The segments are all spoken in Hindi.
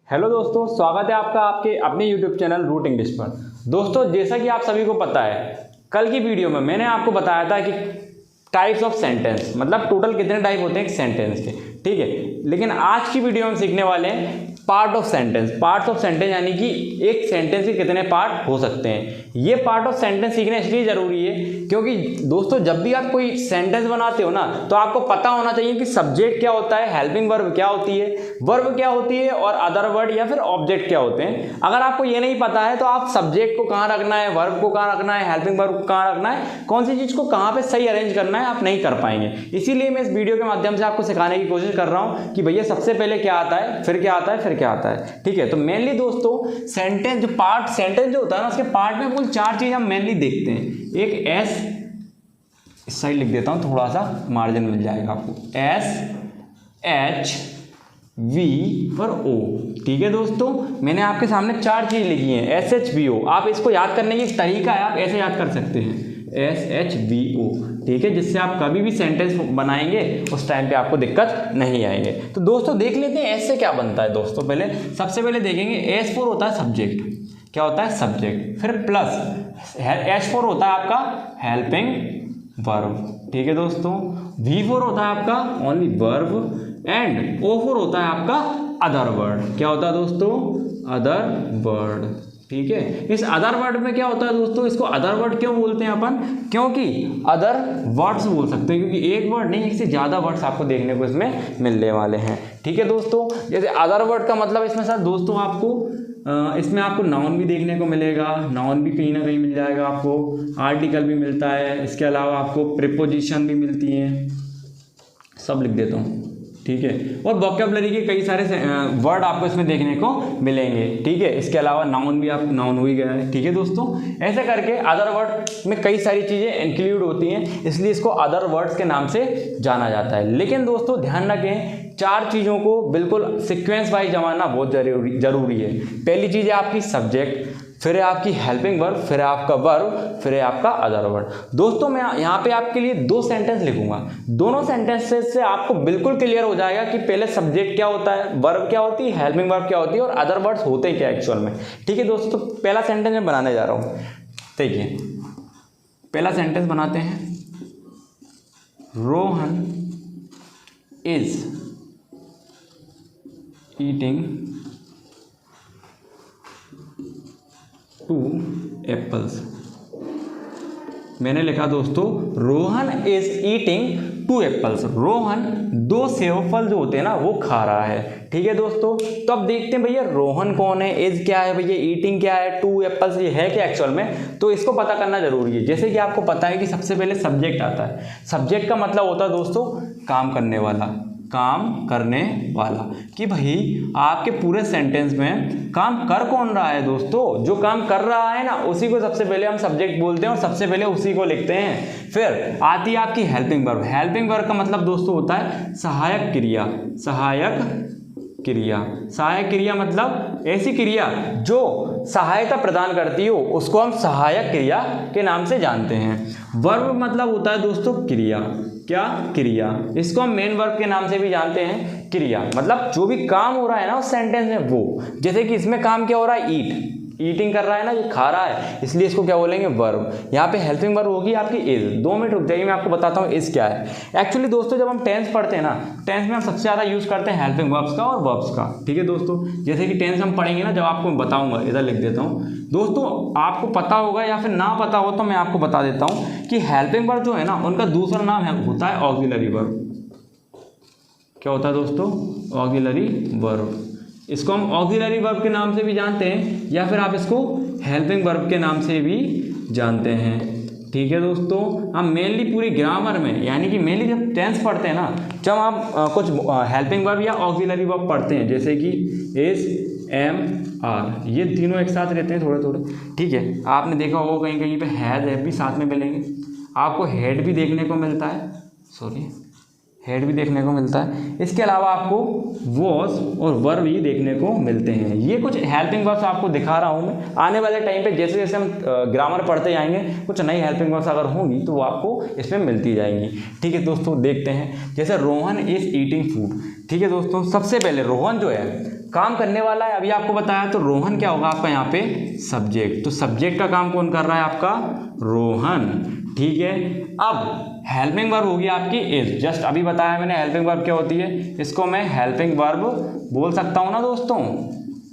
हेलो दोस्तों, स्वागत है आपका आपके अपने यूट्यूब चैनल रूट इंग्लिश पर। दोस्तों, जैसा कि आप सभी को पता है, कल की वीडियो में मैंने आपको बताया था कि टाइप्स ऑफ सेंटेंस, मतलब टोटल कितने टाइप होते हैं एक सेंटेंस के, ठीक है। लेकिन आज की वीडियो में हम सीखने वाले हैं part of sentence. Parts of sentence यानी कि एक सेंटेंस के कितने पार्ट हो सकते हैं। ये पार्ट ऑफ सेंटेंस सीखना इसलिए ज़रूरी है क्योंकि दोस्तों, जब भी आप कोई सेंटेंस बनाते हो ना, तो आपको पता होना चाहिए कि सब्जेक्ट क्या होता है, हेल्पिंग वर्ब क्या होती है, वर्ब क्या होती है और अदर वर्ड या फिर ऑब्जेक्ट क्या होते हैं। अगर आपको ये नहीं पता है तो आप सब्जेक्ट को कहाँ रखना है, वर्ब को कहाँ रखना है, हेल्पिंग वर्ब को कहाँ रखना है, कौन सी चीज़ को कहाँ पे सही अरेंज करना है, आप नहीं कर पाएंगे। इसीलिए मैं इस वीडियो के माध्यम से आपको सिखाने की कोशिश कर रहा हूँ कि भैया सबसे पहले क्या आता है, फिर क्या आता है, फिर क्या आता है, ठीक है। तो मेनली दोस्तों, सेंटेंस जो पार्ट सेंटेंस जो होता है ना, उसके पार्ट में कुल 4 चीज़ हम मेनली देखते हैं। एक एस, इस साइड लिख देता हूँ, थोड़ा सा मार्जिन मिल जाएगा आपको, एस, एच, वी और ओ, ठीक है दोस्तों। मैंने आपके सामने 4 चीज़ लिखी हैं, एस, एच, वी, ओ। आप इसको याद करने की तरीका है, आप ऐसे याद कर सकते हैं, एस, एच, वी, ओ, ठीक है, जिससे आप कभी भी सेंटेंस बनाएंगे उस टाइम पे आपको दिक्कत नहीं आएंगे। तो दोस्तों देख लेते हैं एस से क्या बनता है। दोस्तों सबसे पहले देखेंगे, एस फोर होता है सब्जेक्ट। क्या होता है? सब्जेक्ट। फिर प्लस एच फोर होता है आपका हेल्पिंग वर्ब, ठीक है दोस्तों। वी फोर होता है आपका only verb and O four होता है आपका अदर वर्ड। क्या होता है दोस्तों? अदर वर्ड, ठीक है। इस अदर वर्ड में क्या होता है दोस्तों, इसको अदर वर्ड क्यों बोलते हैं अपन? क्योंकि अदर वर्ड्स बोल सकते हैं, क्योंकि एक वर्ड नहीं, एक से ज़्यादा वर्ड्स आपको देखने को इसमें मिलने वाले हैं, ठीक है दोस्तों। जैसे अदर वर्ड का मतलब इसमें सर दोस्तों आपको इसमें आपको नाउन भी देखने को मिलेगा, नाउन भी कहीं ना कहीं मिल जाएगा आपको, आर्टिकल भी मिलता है, इसके अलावा आपको प्रीपोजिशन भी मिलती हैं, सब लिख देता हूँ, ठीक है। और वोकैबुलरी के कई सारे वर्ड आपको इसमें देखने को मिलेंगे, ठीक है। इसके अलावा नाउन भी, आप नाउन हो ही गया है, ठीक है दोस्तों। ऐसे करके अदर वर्ड में कई सारी चीज़ें इंक्लूड होती हैं, इसलिए इसको अदर वर्ड्स के नाम से जाना जाता है। लेकिन दोस्तों ध्यान रखें, 4 चीज़ों को बिल्कुल सिक्वेंस वाइज जमाना बहुत जरूरी है। पहली चीज़ है आपकी सब्जेक्ट, फिर है आपकी हेल्पिंग वर्ब, फिर है आपका वर्ब, फिर है आपका अदर वर्ड। दोस्तों मैं यहाँ पे आपके लिए 2 सेंटेंस लिखूंगा, दोनों सेंटेंसेस से आपको बिल्कुल क्लियर हो जाएगा कि पहले सब्जेक्ट क्या होता है, वर्ब क्या होती है, हेल्पिंग वर्ब क्या होती है और अदर वर्ड्स होते क्या एक्चुअल में, ठीक है दोस्तों। तो पहला सेंटेंस मैं बनाने जा रहा हूँ, देखिए पहला सेंटेंस बनाते हैं। Rohan is eating 2 apples. मैंने लिखा दोस्तों, Rohan is eating 2 apples. Rohan 2 सेब फल जो होते हैं ना वो खा रहा है, ठीक है दोस्तों। तो अब देखते हैं भैया रोहन कौन है, इज क्या है भैया, ईटिंग क्या है, 2 एप्पल्स ये है क्या एक्चुअल में, तो इसको पता करना जरूरी है। जैसे कि आपको पता है कि सबसे पहले सब्जेक्ट आता है। सब्जेक्ट का मतलब होता है दोस्तों काम करने वाला, काम करने वाला, कि भाई आपके पूरे सेंटेंस में काम कर कौन रहा है दोस्तों, जो काम कर रहा है ना उसी को सबसे पहले हम सब्जेक्ट बोलते हैं और सबसे पहले उसी को लिखते हैं। फिर आती है आपकी हेल्पिंग वर्ब। हेल्पिंग वर्ब का मतलब दोस्तों होता है सहायक क्रिया। सहायक क्रिया, सहायक क्रिया मतलब ऐसी क्रिया जो सहायता प्रदान करती हो, उसको हम सहायक क्रिया के नाम से जानते हैं। वर्ब मतलब होता है दोस्तों क्रिया। क्या? क्रिया। इसको हम मेन वर्ब के नाम से भी जानते हैं, क्रिया मतलब जो भी काम हो रहा है ना उस सेंटेंस में वो। जैसे कि इसमें काम क्या हो रहा है, ईट, ईटिंग कर रहा है ना, ये खा रहा है, इसलिए इसको क्या बोलेंगे, वर्ब। यहाँ पे हेल्पिंग वर्ब होगी आपकी इज। 2 मिनट रुक जाइए, मैं आपको बताता हूँ इज क्या है। एक्चुअली दोस्तों जब हम टेंस पढ़ते हैं ना, टेंस में हम सबसे ज़्यादा यूज़ करते हैं हेल्पिंग वर्ब्स का और वर्ब्स का, ठीक है दोस्तों। जैसे कि टेंस हम पढ़ेंगे ना, जब आपको बताऊँगा, इधर लिख देता हूँ दोस्तों, आपको पता होगा या फिर ना पता हो तो मैं आपको बता देता हूँ कि हेल्पिंग वर्ब जो है ना उनका दूसरा नाम होता है ऑक्सिलरी वर्ब। क्या होता है दोस्तों? Auxiliary verb. इसको हम ऑक्सिलरी वर्ब के नाम से भी जानते हैं या फिर आप इसको हेल्पिंग वर्ब के नाम से भी जानते हैं, ठीक है दोस्तों। हम मेनली पूरी ग्रामर में, यानी कि मेनली जब टेंस पढ़ते हैं ना, जब आप कुछ हेल्पिंग वर्ब या ऑक्सिलरी वर्ब पढ़ते हैं, जैसे कि इज, एम, आर, ये तीनों एक साथ रहते हैं थोड़े थोड़े, ठीक है। आपने देखा होगा कहीं कहीं पे हैज़, हैव भी साथ में मिलेंगे, आपको हेड भी देखने को मिलता है, हेड भी देखने को मिलता है। इसके अलावा आपको वॉज और वर्ब भी देखने को मिलते हैं। ये कुछ हेल्पिंग वर्ब्स आपको दिखा रहा हूँ मैं। आने वाले टाइम पे जैसे जैसे हम ग्रामर पढ़ते जाएंगे, कुछ नई हेल्पिंग वर्ब्स अगर होंगी तो वो आपको इसमें मिलती जाएंगी, ठीक है दोस्तों। देखते हैं, जैसे रोहन इज ईटिंग फूड। ठीक है दोस्तों, सबसे पहले रोहन जो है काम करने वाला है, अभी आपको बताया, तो रोहन क्या होगा आपका यहाँ पे सब्जेक्ट, तो सब्जेक्ट का काम कौन कर रहा है आपका रोहन, ठीक है। अब हेल्पिंग वर्ब होगी आपकी इज, जस्ट अभी बताया मैंने हेल्पिंग वर्ब क्या होती है, इसको मैं हेल्पिंग वर्ब बोल सकता हूँ ना दोस्तों,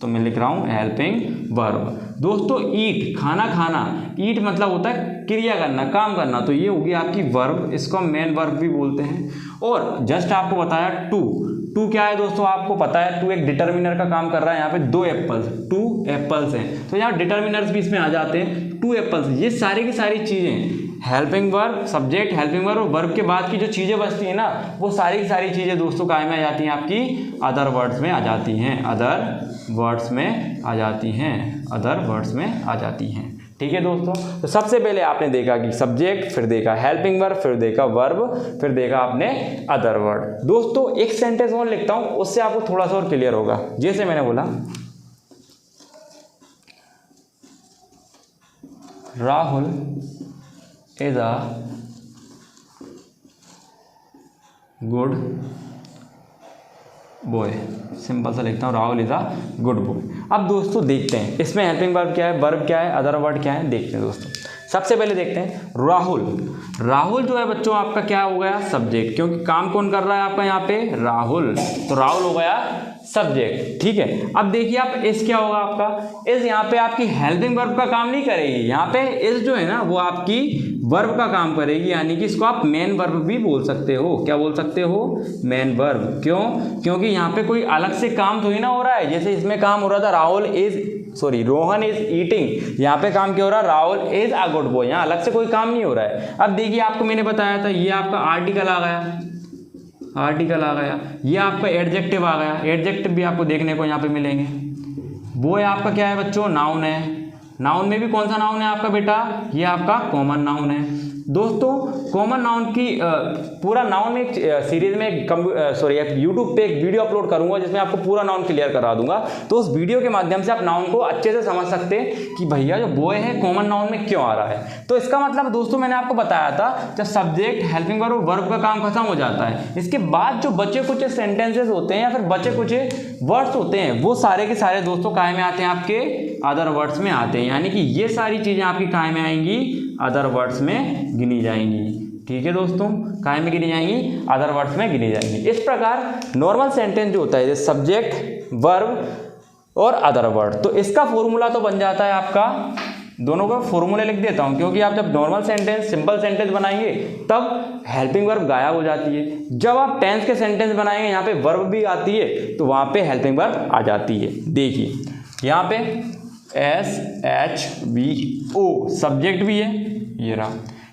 तो मैं लिख रहा हूँ हेल्पिंग वर्ब। दोस्तों ईट खाना खाना, ईट मतलब होता है क्रिया करना, काम करना, तो ये होगी आपकी वर्ब, इसको हम मेन वर्ब भी बोलते हैं। और जस्ट आपको बताया टू, टू क्या है दोस्तों आपको पता है, टू एक डिटर्मिनर का काम कर रहा है, यहाँ पे 2 एप्पल्स, 2 एप्पल्स हैं, तो यहाँ डिटर्मिनर्स भी इसमें आ जाते हैं, 2 एप्पल्स, ये सारी की सारी चीज़ें helping verb, subject, helping verb और वर्ब के बाद की जो चीज़ें बचती हैं ना, वो सारी की सारी चीज़ें दोस्तों काय में आ जाती हैं आपकी अदर वर्ड्स में आ जाती हैं, अदर वर्ड्स में आ जाती हैं, अदर वर्ड्स में आ जाती हैं, ठीक है दोस्तों। तो सबसे पहले आपने देखा कि सब्जेक्ट, फिर देखा हेल्पिंग वर्ब, फिर देखा वर्ब, फिर देखा आपने अदर वर्ड। दोस्तों एक सेंटेंस और लिखता हूँ, उससे आपको थोड़ा सा और क्लियर होगा। जैसे मैंने बोला Rahul is a good boy, simple सा लिखता हूँ Rahul is a good boy. अब दोस्तों देखते हैं इसमें हेल्पिंग वर्ब क्या है, वर्ब क्या है, अदर वर्ड क्या है, देखते हैं दोस्तों। सबसे पहले देखते हैं राहुल, राहुल जो है बच्चों आपका क्या हो गया सब्जेक्ट, क्योंकि काम कौन कर रहा है आपका यहाँ पे राहुल, तो राहुल हो गया सब्जेक्ट, ठीक है। अब देखिए आप इस क्या होगा आपका, इस यहाँ पे आपकी हेल्पिंग वर्ब का काम नहीं करेगी, यहाँ पे इस जो है ना वो आपकी वर्ब का काम करेगी, यानी कि इसको आप मेन वर्ब भी बोल सकते हो। क्या बोल सकते हो, मेन वर्ब। क्यों, क्योंकि यहाँ पे कोई अलग से काम थोड़ी ना हो रहा है, जैसे इसमें काम हो रहा था रोहन इज ईटिंग, यहाँ पे काम क्या हो रहा है, Rahul is a good boy, यहाँ अलग से कोई काम नहीं हो रहा है। अब देखिए आपको मैंने बताया था ये आपका आर्टिकल आ गया, आर्टिकल आ गया, ये आपका एडजेक्टिव आ गया, एडजेक्टिव भी आपको देखने को यहाँ पे मिलेंगे। बॉय आपका क्या है बच्चों, नाउन है, नाउन में भी कौन सा नाउन है आपका बेटा, ये आपका कॉमन नाउन है। दोस्तों कॉमन नाउन की पूरा नाउन में एक सीरीज में एक यूट्यूब पे एक वीडियो अपलोड करूंगा जिसमें आपको पूरा नाउन क्लियर करा दूंगा, तो उस वीडियो के माध्यम से आप नाउन को अच्छे से समझ सकते हैं कि भैया जो बॉय है कॉमन नाउन में क्यों आ रहा है। तो इसका मतलब दोस्तों मैंने आपको बताया था जब सब्जेक्ट, हेल्पिंग वर्ब और वर्ब का काम खत्म हो जाता है, इसके बाद जो बचे कुछ सेंटेंसेस होते हैं या फिर बचे कुछ वर्ड्स होते हैं वो सारे के सारे दोस्तों काय में आते हैं, आपके अदर वर्ड्स में आते हैं, यानी कि ये सारी चीज़ें आपकी काय में आएंगी, अदर वर्ड्स में गिनी जाएंगी। ठीक है दोस्तों, काय में गिनी जाएंगी, अदर वर्ड्स में गिनी जाएंगी। इस प्रकार नॉर्मल सेंटेंस जो होता है सब्जेक्ट, वर्ब और अदर वर्ड, तो इसका फॉर्मूला तो बन जाता है आपका, दोनों का फॉर्मूला लिख देता हूं क्योंकि आप जब नॉर्मल सेंटेंस, सिंपल सेंटेंस बनाएंगे तब हेल्पिंग वर्ब गायब हो जाती है। जब आप टेंस के सेंटेंस बनाएंगे यहाँ पे वर्ब भी आती है तो वहाँ पे हेल्पिंग वर्ब आ जाती है। देखिए यहाँ पे SHVO सब्जेक्ट भी है, ये रहा,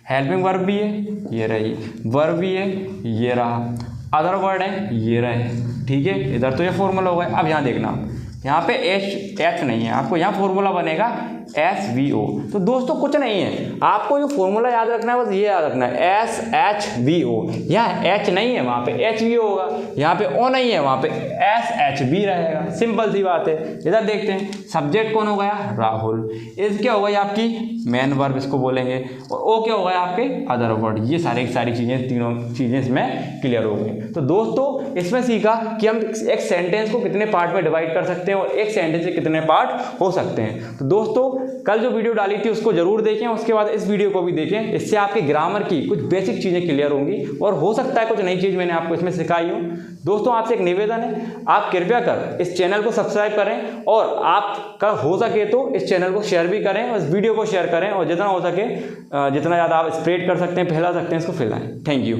हेल्पिंग वर्ब भी है, ये रही, वर्ब भी है, ये रहा, अदर वर्ड है, ये रहे। ठीक है, इधर तो ये फॉर्मूला होगा। अब यहाँ देखना, यहाँ पे H नहीं है, आपको यहाँ फॉर्मूला बनेगा SVO। तो दोस्तों कुछ नहीं है, आपको जो फॉर्मूला याद रखना है बस ये याद रखना है SHVO। यहाँ H नहीं है, वहाँ पे HVO होगा, यहाँ पे O नहीं है, वहाँ पे SHV रहेगा। सिंपल सी बात है। इधर देखते हैं, सब्जेक्ट कौन हो गया, राहुल, इस क्या हो गई आपकी मेन वर्ब इसको बोलेंगे, और O क्या हो गया आपके अदर वर्ड। ये सारी की सारी चीज़ें, तीनों चीज़ें इसमें क्लियर हो गई। तो दोस्तों इसमें सीखा कि हम एक सेंटेंस को कितने पार्ट में डिवाइड कर सकते हैं और एक सेंटेंस के कितने पार्ट हो सकते हैं। तो दोस्तों कल जो वीडियो डाली थी उसको जरूर देखें, उसके बाद इस वीडियो को भी देखें, इससे आपके ग्रामर की कुछ बेसिक चीज़ें क्लियर होंगी और हो सकता है कुछ नई चीज़ मैंने आपको इसमें सिखाई हो। दोस्तों आपसे एक निवेदन है, आप कृपया कर इस चैनल को सब्सक्राइब करें और आपका हो सके तो इस चैनल को शेयर भी करें और इस वीडियो को शेयर करें और जितना हो सके जितना ज़्यादा आप स्प्रेड कर सकते हैं, फैला सकते हैं, इसको फैलाएं। Thank you.